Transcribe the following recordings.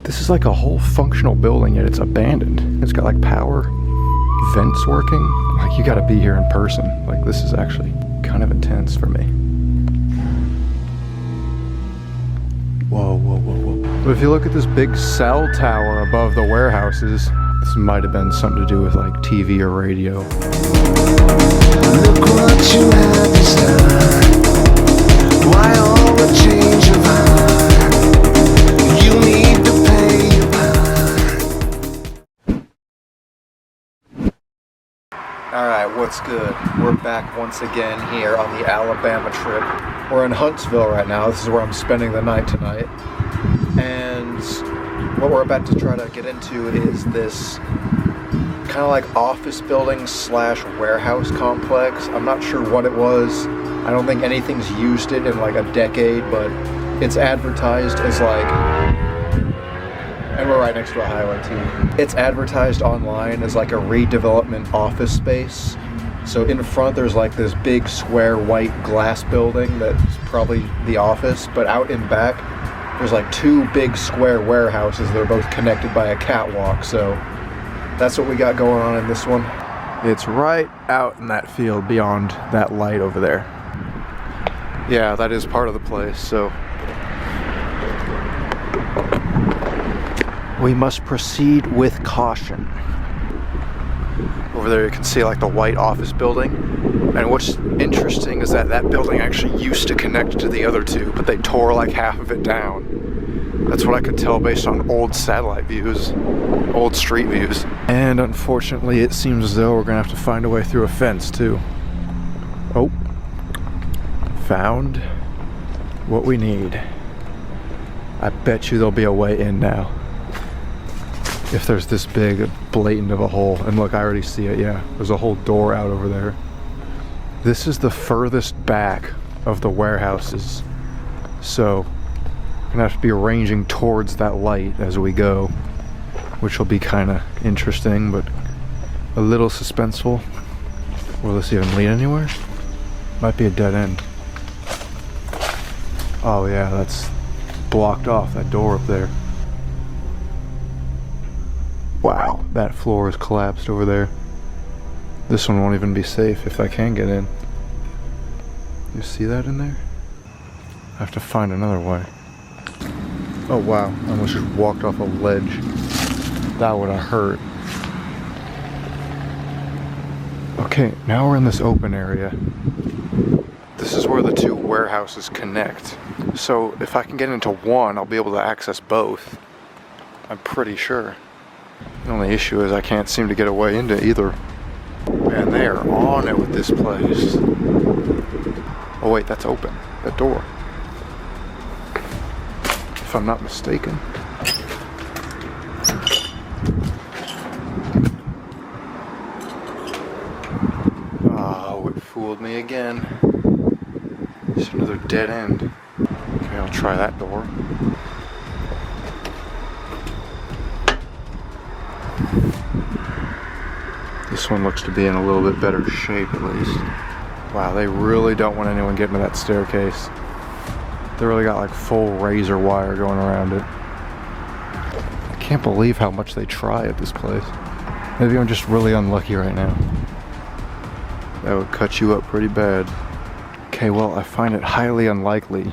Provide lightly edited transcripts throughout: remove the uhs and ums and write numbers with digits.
This is like a whole functional building, yet it's abandoned. It's got like power, vents working. Like, you gotta be here in person. Like, this is actually kind of intense for me. Whoa, whoa, whoa, whoa. But if you look at this big cell tower above the warehouses, this might have been something to do with like TV or radio. Look what you have done. Why all the change of heart? You need to pay your mind. Alright, what's good? We're back once again here on the Alabama trip. We're in Huntsville right now. This is where I'm spending the night tonight. And what we're about to try to get into is this kind of like office building slash warehouse complex. I'm not sure what it was. I don't think anything's used it in like a decade, but it's advertised as like, and we're right next to a highway too. It's advertised online as like a redevelopment office space. So in front there's like this big square white glass building that's probably the office, but out in back there's like two big square warehouses that are both connected by a catwalk. So that's what we got going on in this one. It's right out in that field beyond that light over there. Yeah, that is part of the place, so we must proceed with caution. Over there you can see like the white office building. And what's interesting is that that building actually used to connect to the other two, but they tore like half of it down. That's what I could tell based on old satellite views, old street views. And unfortunately it seems as though we're gonna have to find a way through a fence too. Oh, found what we need. I bet you there'll be a way in now. If there's this big, blatant of a hole. And look, I already see it, yeah. There's a whole door out over there. This is the furthest back of the warehouses. So, I'm gonna have to be arranging towards that light as we go, which will be kind of interesting, but a little suspenseful. Will this even lead anywhere? Might be a dead end. Oh yeah, that's blocked off, that door up there. Wow, that floor is collapsed over there. This one won't even be safe if I can get in. You see that in there? I have to find another way. Oh wow, I almost just walked off a ledge. That would have hurt. Okay, now we're in this open area. This is where the two warehouses connect. So if I can get into one, I'll be able to access both. I'm pretty sure. The only issue is I can't seem to get a way into either. Man, they are on it with this place. Oh wait, that's open. That door. If I'm not mistaken. Oh, it fooled me again. Just another dead end. Okay, I'll try that door. This one looks to be in a little bit better shape at least. Wow, they really don't want anyone getting to that staircase. They really got like full razor wire going around it. I can't believe how much they try at this place. Maybe I'm just really unlucky right now. That would cut you up pretty bad. Okay, well, I find it highly unlikely,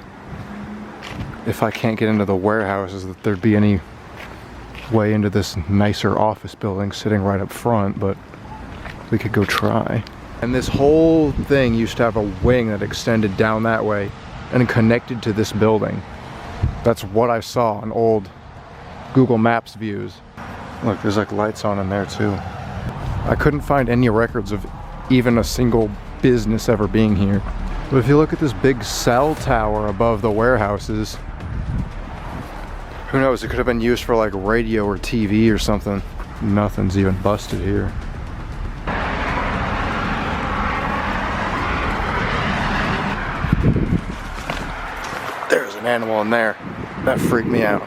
if I can't get into the warehouses, that there'd be any way into this nicer office building sitting right up front, but we could go try. And this whole thing used to have a wing that extended down that way and connected to this building. That's what I saw on old Google Maps views. Look, there's like lights on in there too. I couldn't find any records of even a single business ever being here. But if you look at this big cell tower above the warehouses, who knows, it could have been used for like radio or TV or something. Nothing's even busted here. There's an animal in there. That freaked me out.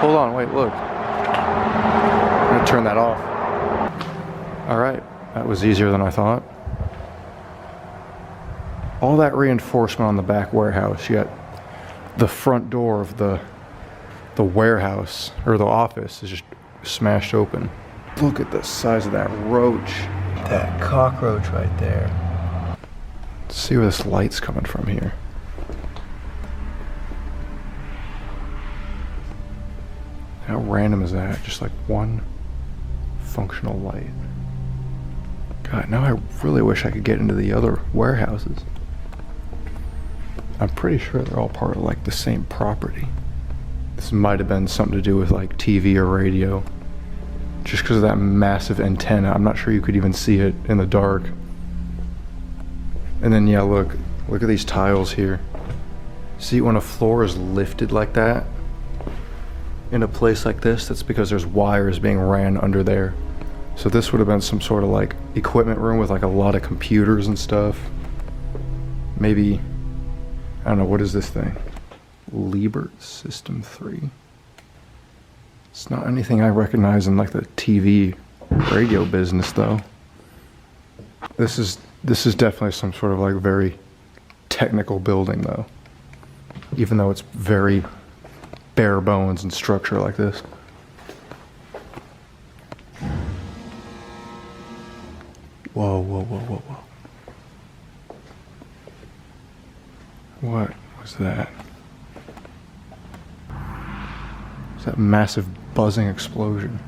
Hold on, wait, look. I'm gonna turn that off. Alright, that was easier than I thought. All that reinforcement on the back warehouse. You got the front door of the warehouse or the office is just smashed open. Look at the size of that roach. That cockroach right there. Let's see where this light's coming from here. How random is that? Just like one functional light. God, now I really wish I could get into the other warehouses. I'm pretty sure they're all part of like the same property. This might have been something to do with like TV or radio. Just because of that massive antenna, I'm not sure you could even see it in the dark. And then yeah, look at these tiles here. See, when a floor is lifted like that, in a place like this, that's because there's wires being ran under there. So this would have been some sort of like equipment room with like a lot of computers and stuff. Maybe, I don't know, what is this thing? Liebert System 3. It's not anything I recognize in like the TV radio business though. This is definitely some sort of like very technical building though. Even though it's very bare bones and structure like this. Whoa, whoa, whoa, whoa, whoa. What was that? It's that massive buzzing explosion.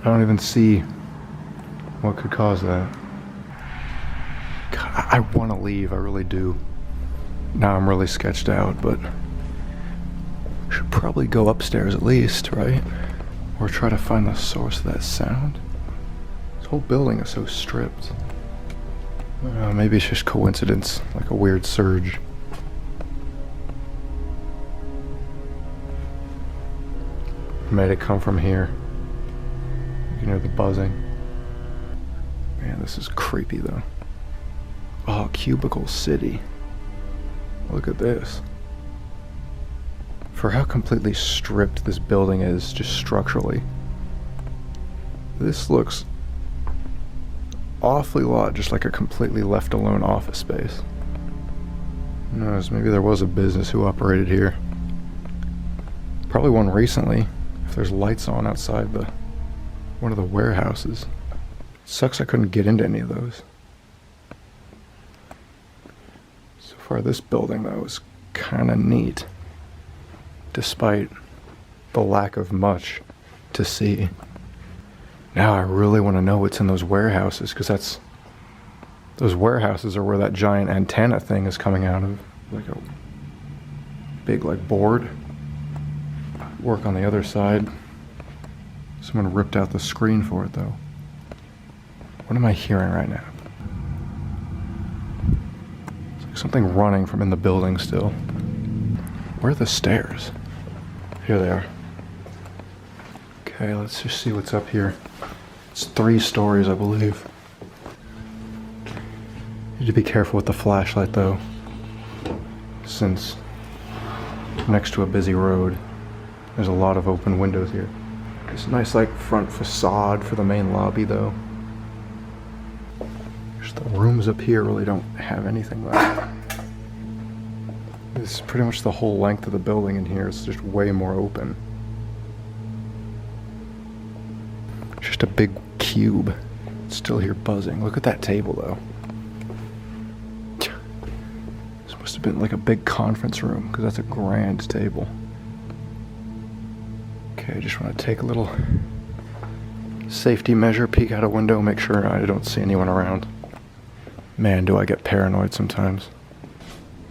I don't even see what could cause that. God, I want to leave, I really do. Now I'm really sketched out, but should probably go upstairs at least, right? Or try to find the source of that sound. This whole building is so stripped. Maybe it's just coincidence, like a weird surge. Made it come from here. You can hear the buzzing. Man, this is creepy though. Oh, Cubicle City. Look at this. For how completely stripped this building is, just structurally, this looks awfully lot just like a completely left alone office space. Who knows, maybe there was a business who operated here. Probably one recently, if there's lights on outside one of the warehouses. Sucks I couldn't get into any of those. So far this building though is kinda neat, despite the lack of much to see. Now I really want to know what's in those warehouses, because those warehouses are where that giant antenna thing is coming out of. Like a big like board. Work on the other side. Someone ripped out the screen for it though. What am I hearing right now? It's like something running from in the building still. Where are the stairs? Here they are. Okay, let's just see what's up here. It's 3 stories, I believe. Need to be careful with the flashlight though, since next to a busy road, there's a lot of open windows here. It's a nice like front facade for the main lobby though. Just the rooms up here really don't have anything left. This is pretty much the whole length of the building in here. It's just way more open. Just a big cube. Still here buzzing. Look at that table though. This must have been like a big conference room, because that's a grand table. Okay, I just want to take a little safety measure, peek out a window, make sure I don't see anyone around. Man, do I get paranoid sometimes.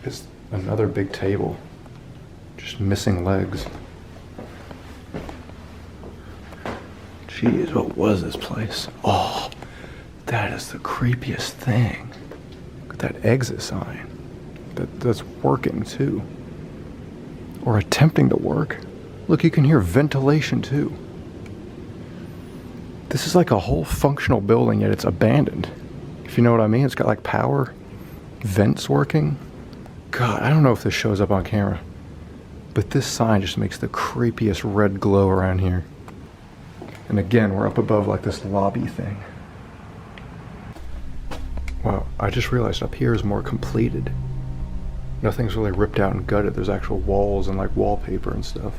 It's another big table. Just missing legs. Jeez, what was this place? Oh, that is the creepiest thing. Look at that exit sign. That's working too. Or attempting to work. Look, you can hear ventilation too. This is like a whole functional building, yet it's abandoned. If you know what I mean, it's got like power, vents working. God, I don't know if this shows up on camera, but this sign just makes the creepiest red glow around here. And again, we're up above like this lobby thing. Wow, I just realized up here is more completed. Nothing's really ripped out and gutted. There's actual walls and like wallpaper and stuff.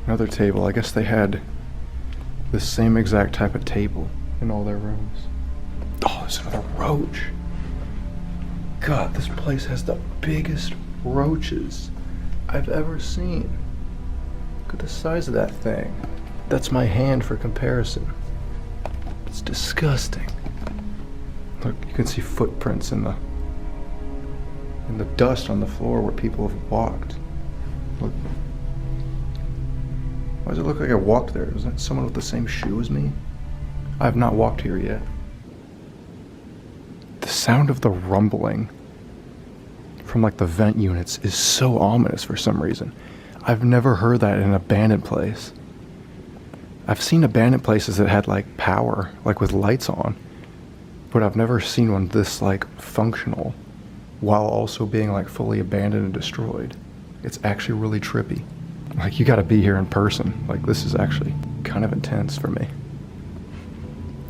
Another table. I guess they had the same exact type of table in all their rooms. Oh, there's another roach. God, this place has the biggest roaches I've ever seen. Look at the size of that thing. That's my hand for comparison. It's disgusting. Look, you can see footprints in the dust on the floor where people have walked. Look. Why does it look like I walked there? Is that someone with the same shoe as me? I have not walked here yet. The sound of the rumbling from like the vent units is so ominous for some reason. I've never heard that in an abandoned place. I've seen abandoned places that had like power, like with lights on, but I've never seen one this like functional while also being like fully abandoned and destroyed. It's actually really trippy. Like, you gotta be here in person. Like, this is actually kind of intense for me.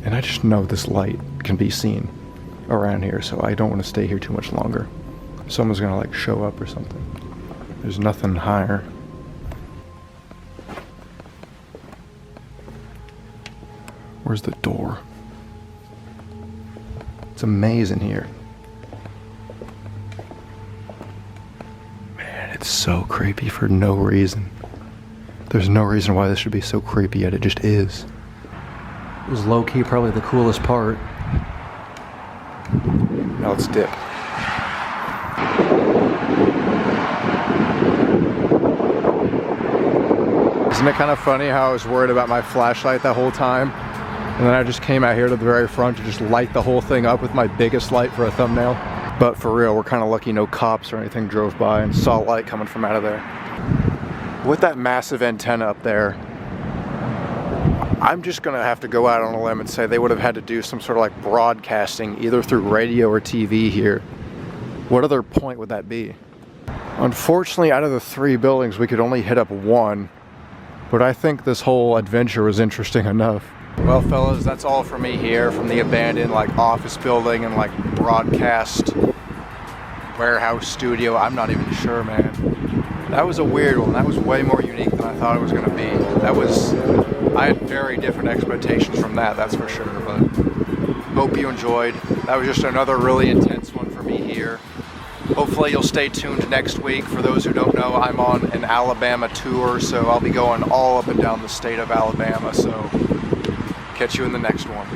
And I just know this light can be seen around here, so I don't want to stay here too much longer. Someone's gonna like show up or something. There's nothing higher. Where's the door? It's a maze in here. Man, it's so creepy for no reason. There's no reason why this should be so creepy, yet it just is. It was low-key probably the coolest part. Now let's dip. Isn't it kind of funny how I was worried about my flashlight that whole time? And then I just came out here to the very front to just light the whole thing up with my biggest light for a thumbnail. But for real, we're kind of lucky no cops or anything drove by and saw light coming from out of there. With that massive antenna up there, I'm just gonna have to go out on a limb and say they would have had to do some sort of like broadcasting either through radio or TV here. What other point would that be? Unfortunately, out of the 3 buildings, we could only hit up 1, but I think this whole adventure was interesting enough. Well, fellas, that's all for me here from the abandoned like office building and like broadcast warehouse studio. I'm not even sure, man. That was a weird one. That was way more unique than I thought it was going to be. I had very different expectations from that, that's for sure, but hope you enjoyed. That was just another really intense one for me here. Hopefully you'll stay tuned next week. For those who don't know, I'm on an Alabama tour, so I'll be going all up and down the state of Alabama, so catch you in the next one.